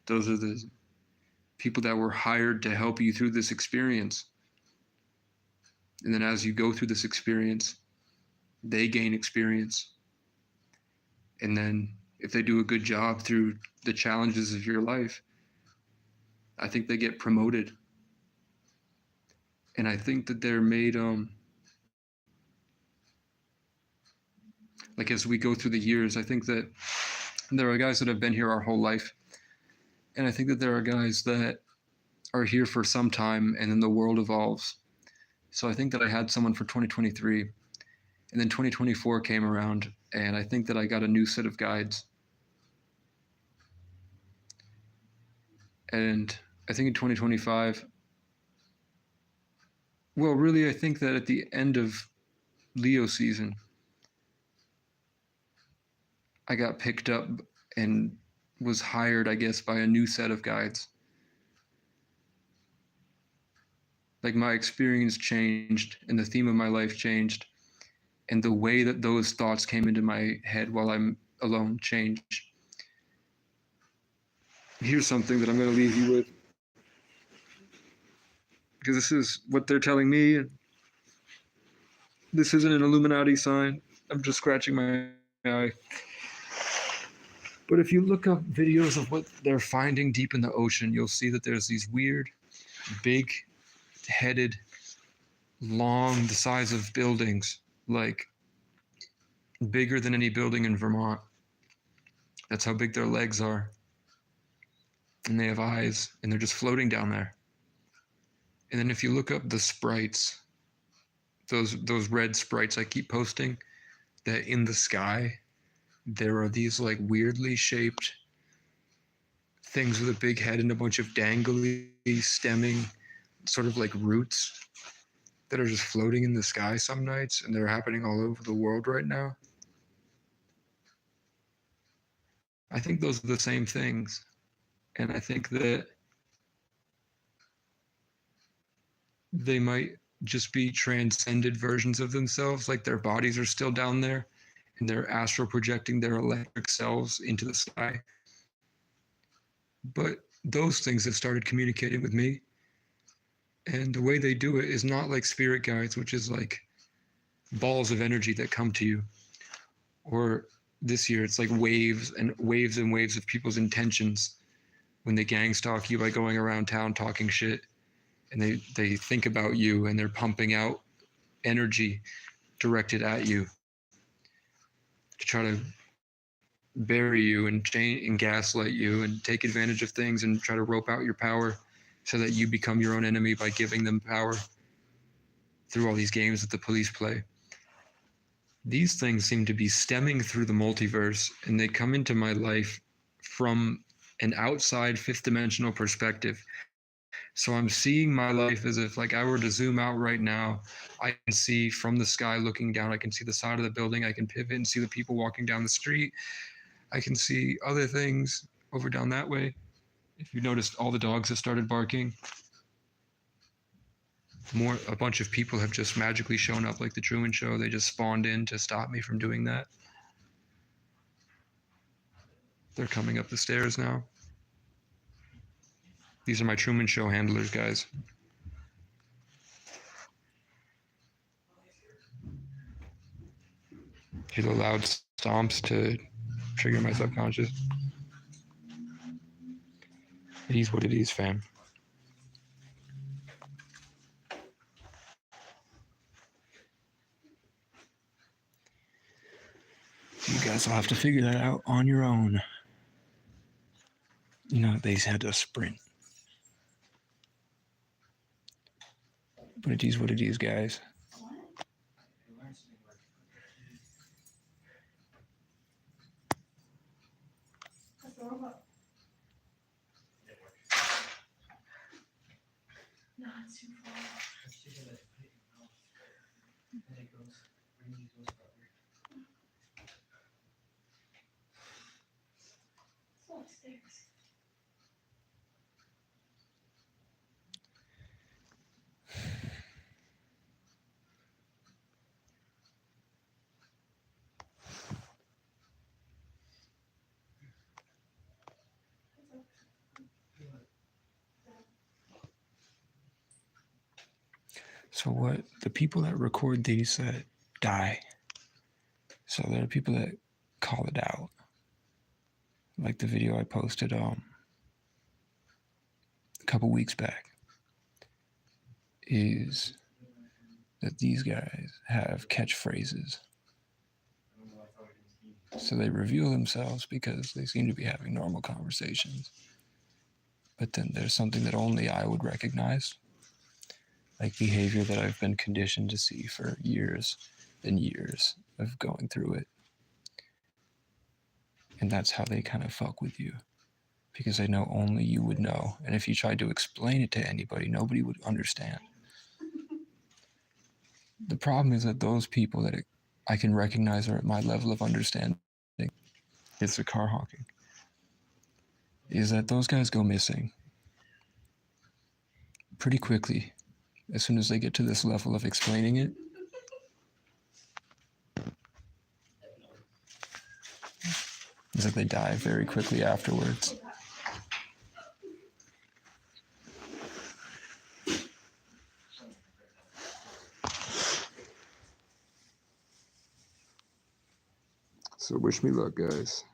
Those are the people that were hired to help you through this experience. And then as you go through this experience, they gain experience. And then if they do a good job through the challenges of your life, I think they get promoted. And I think that they're made, like as we go through the years, I think that there are guys that have been here our whole life. And I think that there are guys that are here for some time and then the world evolves. So I think that I had someone for 2023, and then 2024 came around, and I think that I got a new set of guides. And I think in 2025, well, really, I think that at the end of Leo season, I got picked up and was hired, I guess, by a new set of guides. Like my experience changed and the theme of my life changed, and the way that those thoughts came into my head while I'm alone changed. Here's something that I'm going to leave you with, because this is what they're telling me. This isn't an Illuminati sign. I'm just scratching my eye. But if you look up videos of what they're finding deep in the ocean, you'll see that there's these weird, big-headed, long, the size of buildings, like bigger than any building in Vermont. That's how big their legs are. And they have eyes, and they're just floating down there. And then if you look up the sprites, those red sprites I keep posting, that in the sky, there are these like weirdly shaped things with a big head and a bunch of dangly, stemming, sort of like roots that are just floating in the sky some nights, and they're happening all over the world right now. I think those are the same things. And I think that they might just be transcended versions of themselves, like their bodies are still down there and they're astral projecting their electric selves into the sky. But those things have started communicating with me. And the way they do it is not like spirit guides, which is like balls of energy that come to you. Or this year, it's like waves and waves and waves of people's intentions when they gang stalk you by going around town talking shit. And they think about you and they're pumping out energy directed at you to try to bury you and gaslight you and take advantage of things and try to rope out your power so that you become your own enemy by giving them power through all these games that the police play. These things seem to be stemming through the multiverse, and they come into my life from an outside fifth dimensional perspective. So I'm seeing my life as if like I were to zoom out right now, I can see from the sky looking down, I can see the side of the building, I can pivot and see the people walking down the street. I can see other things over down that way. If you noticed, all the dogs have started barking. A bunch of people have just magically shown up like the Truman Show. They just spawned in to stop me from doing that. They're coming up the stairs now. These are my Truman Show handlers, guys. Hear the loud stomps to trigger my subconscious. It is what it is, fam. You guys will have to figure that out on your own. You know, they had to sprint. But it is what it is, guys. No, it's too far. It's not stairs. So what? The people that record these that die. So there are people that call it out. Like the video I posted a couple weeks back is that these guys have catchphrases. So they reveal themselves because they seem to be having normal conversations. But then there's something that only I would recognize, like behavior that I've been conditioned to see for years and years of going through it. And that's how they kind of fuck with you, because they know only you would know. And if you tried to explain it to anybody, nobody would understand. The problem is that those people that I can recognize are at my level of understanding, it's the car honking, is that those guys go missing pretty quickly as soon as they get to this level of explaining it. It's like they die very quickly afterwards. So wish me luck, guys.